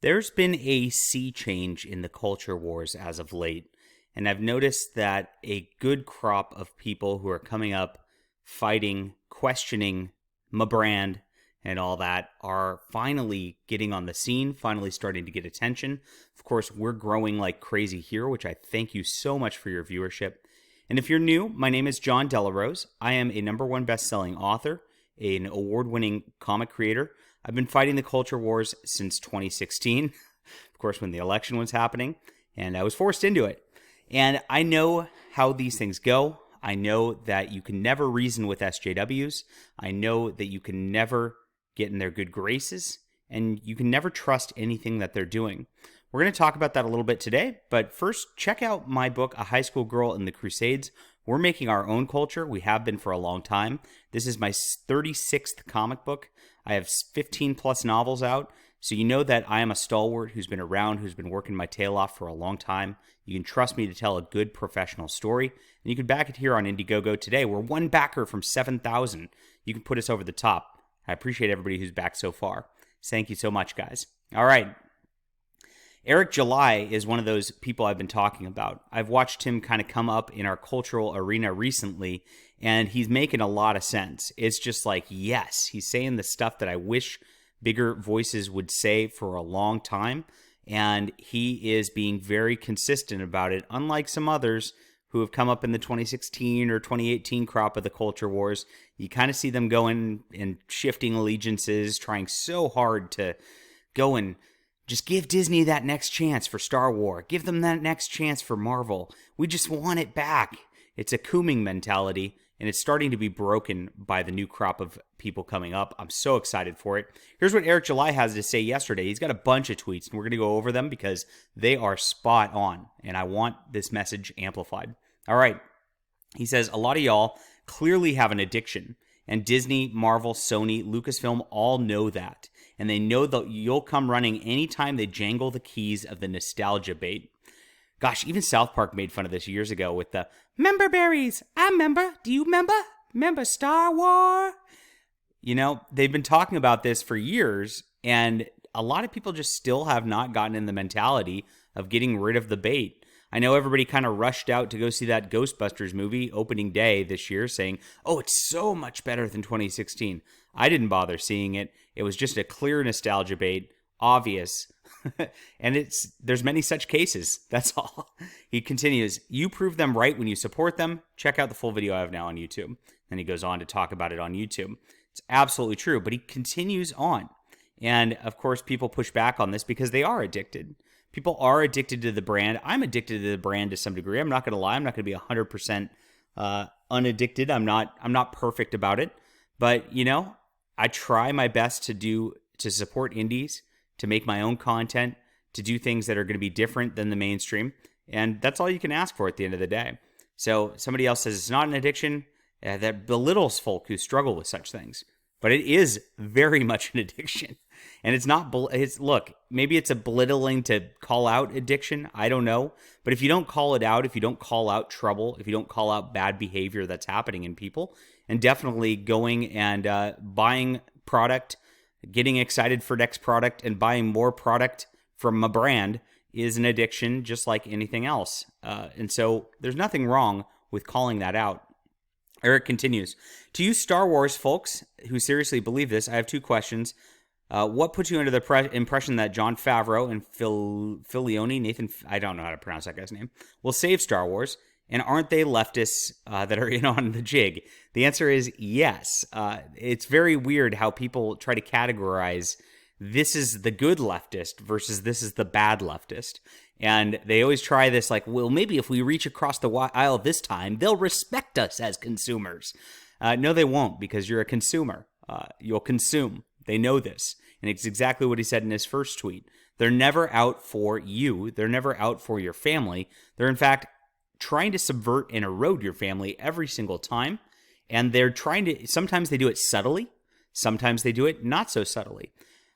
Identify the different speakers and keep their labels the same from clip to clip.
Speaker 1: There's been a sea change in the culture wars as of late, and I've noticed that a good crop of people who are coming up, fighting, questioning my brand, and all that are finally getting on the scene, finally starting to get attention. Of course, we're growing like crazy here, which I thank you so much for your viewership. And if you're new, my name is John Delarose. I am a #1 best-selling author, an award-winning comic creator. I've been fighting the culture wars since 2016, of course, when the election was happening, and I was forced into it. And I know how these things go. I know that you can never reason with SJWs. I know that you can never get in their good graces, and you can never trust anything that they're doing. We're going to talk about that a little bit today, but first, check out my book, A High School Girl in the Crusades. We're making our own culture. We have been for a long time. This is my 36th comic book. I have 15 plus novels out, so you know that I am a stalwart who's been around, who's been working my tail off for a long time. You can trust me to tell a good professional story, and you can back it here on Indiegogo today. We're one backer from 7,000. You can put us over the top. I appreciate everybody who's backed so far. Thank you so much, guys. All right. Eric July is one of those people I've been talking about. I've watched him kind of come up in our cultural arena recently, and he's making a lot of sense. It's just like, yes, he's saying the stuff that I wish bigger voices would say for a long time, and he is being very consistent about it, unlike some others who have come up in the 2016 or 2018 crop of the culture wars. You kind of see them going and shifting allegiances, trying so hard to go and just give Disney that next chance for Star Wars. Give them that next chance for Marvel. We just want it back. It's a cooming mentality, and it's starting to be broken by the new crop of people coming up. I'm so excited for it. Here's what Eric July has to say yesterday. He's got a bunch of tweets, and we're going to go over them because they are spot on, and I want this message amplified. All right. He says, a lot of y'all clearly have an addiction, and Disney, Marvel, Sony, Lucasfilm all know that. And they know that you'll come running anytime they jangle the keys of the nostalgia bait. Gosh, even South Park made fun of this years ago with the "member berries. I remember. Do you remember? Remember Star Wars?" You know, they've been talking about this for years, and a lot of people just still have not gotten in the mentality of getting rid of the bait. I know everybody kind of rushed out to go see that Ghostbusters movie opening day this year saying, oh, it's so much better than 2016. I didn't bother seeing it. It was just a clear nostalgia bait, obvious. And there's many such cases. That's all. He continues, you prove them right when you support them. Check out the full video I have now on YouTube. And he goes on to talk about it on YouTube. It's absolutely true, but he continues on. And of course, people push back on this because they are addicted. People are addicted to the brand. I'm addicted to the brand to some degree. I'm not going to lie. I'm not going to be 100% unaddicted. I'm not perfect about it. But, you know, I try my best to support indies, to make my own content, to do things that are going to be different than the mainstream. And that's all you can ask for at the end of the day. So somebody else says it's not an addiction. That belittles folk who struggle with such things. But it is very much an addiction. And it's not, look, maybe it's a belittling to call out addiction. I don't know. But if you don't call it out, if you don't call out trouble, if you don't call out bad behavior that's happening in people, and definitely going and buying product, getting excited for next product, and buying more product from a brand is an addiction just like anything else. And so there's nothing wrong with calling that out. Eric continues, to you Star Wars folks who seriously believe this, I have two questions. What put you under the impression that Jon Favreau and Nathan, I don't know how to pronounce that guy's name, will save Star Wars? And aren't they leftists that are in on the jig? The answer is yes. It's very weird how people try to categorize this is the good leftist versus this is the bad leftist. And they always try this like, well, maybe if we reach across the aisle this time, they'll respect us as consumers. No, they won't, because you're a consumer. You'll consume. They know this. And it's exactly what he said in his first tweet. They're never out for you. They're never out for your family. They're, in fact, trying to subvert and erode your family every single time. And they're trying to, sometimes they do it subtly. Sometimes they do it not so subtly.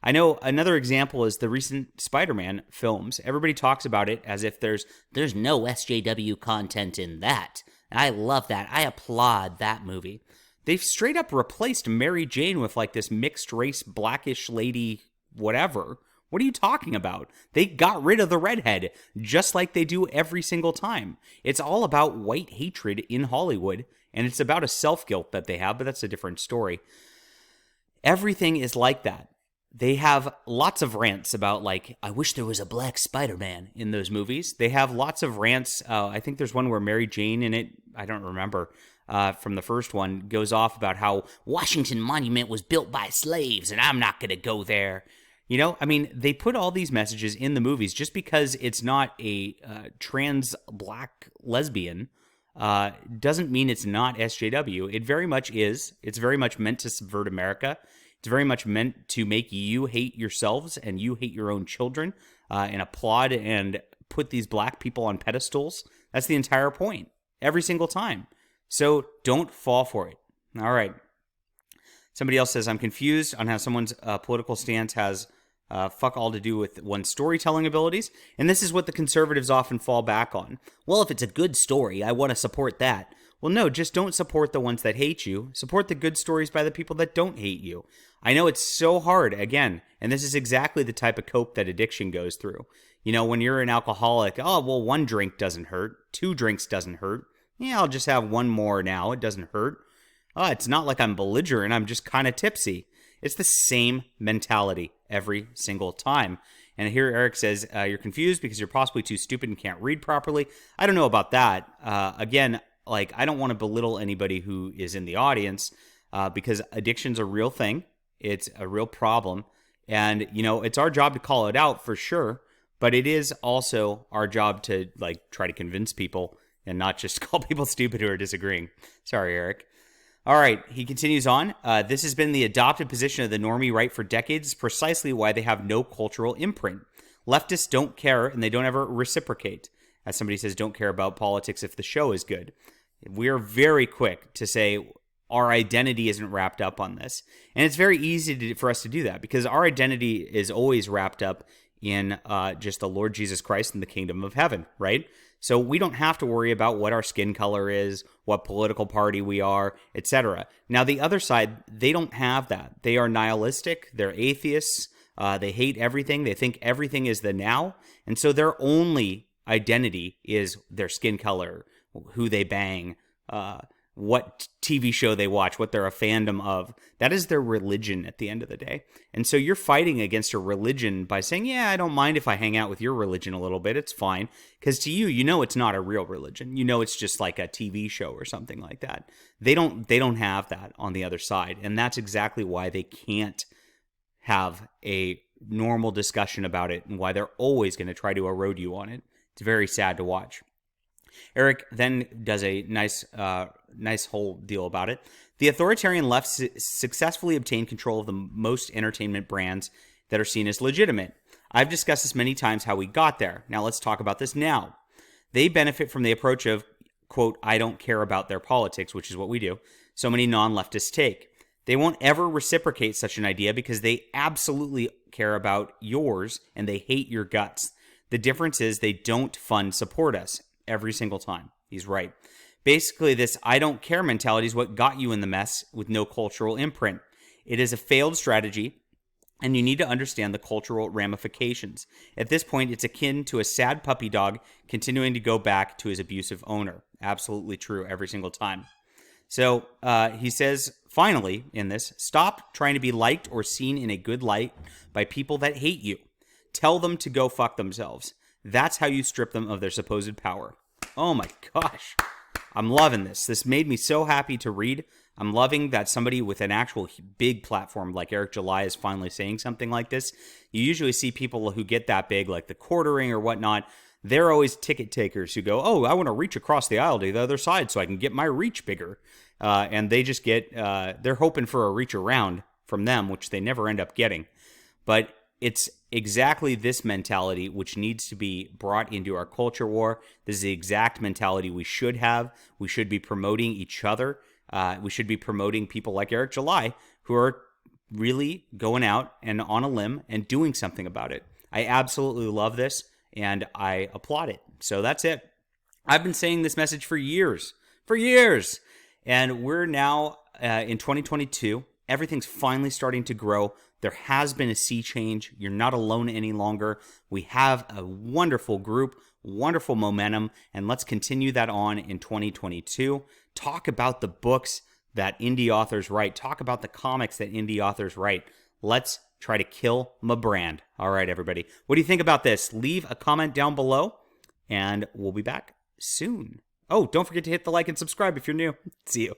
Speaker 1: I know another example is the recent Spider-Man films. Everybody talks about it as if there's no SJW content in that. I love that. I applaud that movie. They've straight up replaced Mary Jane with like this mixed race blackish lady whatever What are you talking about? They got rid of the redhead, just like they do every single time. It's all about white hatred in Hollywood, and it's about a self-guilt that they have, but that's a different story. Everything is like that. They have lots of rants about, like, I wish there was a black Spider-Man in those movies. They have lots of rants. I think there's one where Mary Jane in it, I don't remember, from the first one, goes off about how Washington Monument was built by slaves and I'm not going to go there. You know, I mean, they put all these messages in the movies just because it's not a trans black lesbian doesn't mean it's not SJW. It very much is. It's very much meant to subvert America. It's very much meant to make you hate yourselves and you hate your own children and applaud and put these black people on pedestals. That's the entire point, every single time. So don't fall for it. All right. Somebody else says, I'm confused on how someone's political stance has fuck all to do with one's storytelling abilities. And this is what the conservatives often fall back on. Well, if it's a good story, I want to support that. Well, no, just don't support the ones that hate you. Support the good stories by the people that don't hate you. I know it's so hard, again, and this is exactly the type of cope that addiction goes through. You know, when you're an alcoholic, oh, well, one drink doesn't hurt. 2 drinks doesn't hurt. Yeah, I'll just have one more now. It doesn't hurt. Oh, it's not like I'm belligerent. I'm just kind of tipsy. It's the same mentality every single time. And here Eric says, you're confused because you're possibly too stupid and can't read properly. I don't know about that. Again, like, I don't want to belittle anybody who is in the audience because addiction's a real thing. It's a real problem. And, you know, it's our job to call it out for sure. But it is also our job to, like, try to convince people and not just call people stupid who are disagreeing. Sorry, Eric. All right, he continues on. This has been the adopted position of the normie right for decades, precisely why they have no cultural imprint. Leftists don't care, and they don't ever reciprocate. As somebody says, don't care about politics if the show is good. We are very quick to say our identity isn't wrapped up on this. And it's very easy for us to do that because our identity is always wrapped up in just the Lord Jesus Christ and the kingdom of heaven, right? So we don't have to worry about what our skin color is, what political party we are, etc. Now, the other side, they don't have that. They are nihilistic. They're atheists. They hate everything. They think everything is the now. And so their only identity is their skin color, who they bang, what TV show they watch, what they're a fandom of. That is their religion at the end of the day. And so you're fighting against a religion by saying, yeah, I don't mind if I hang out with your religion a little bit. It's fine. Because to you, you know it's not a real religion. You know it's just like a TV show or something like that. They don't have that on the other side. And that's exactly why they can't have a normal discussion about it and why they're always going to try to erode you on it. It's very sad to watch. Eric then does a nice whole deal about it. The authoritarian left successfully obtained control of the most entertainment brands that are seen as legitimate. I've discussed this many times how we got there. Now let's talk about this now. They benefit from the approach of, quote, I don't care about their politics, which is what we do, so many non-leftists take. They won't ever reciprocate such an idea because they absolutely care about yours and they hate your guts. The difference is they don't support us every single time. He's right. Basically, this I don't care mentality is what got you in the mess with no cultural imprint. It is a failed strategy, and you need to understand the cultural ramifications. At this point, it's akin to a sad puppy dog continuing to go back to his abusive owner. Absolutely true every single time. So he says, finally, in this, stop trying to be liked or seen in a good light by people that hate you. Tell them to go fuck themselves. That's how you strip them of their supposed power. Oh my gosh. I'm loving this. This made me so happy to read. I'm loving that somebody with an actual big platform like Eric July is finally saying something like this. You usually see people who get that big, like the Quartering or whatnot. They're always ticket takers who go, oh, I want to reach across the aisle to the other side so I can get my reach bigger. And they just get, they're hoping for a reach around from them, which they never end up getting. But it's exactly this mentality which needs to be brought into our culture war. This is the exact mentality we should have. We should be promoting each other. We should be promoting people like Eric July who are really going out and on a limb and doing something about it. I absolutely love this and I applaud it. So that's it. I've been saying this message for years. And we're now in 2022. Everything's finally starting to grow. There has been a sea change. You're not alone any longer. We have a wonderful group, wonderful momentum, and let's continue that on in 2022. Talk about the books that indie authors write. Talk about the comics that indie authors write. Let's try to kill my brand. All right, everybody. What do you think about this? Leave a comment down below, and we'll be back soon. Oh, don't forget to hit the like and subscribe if you're new. See you.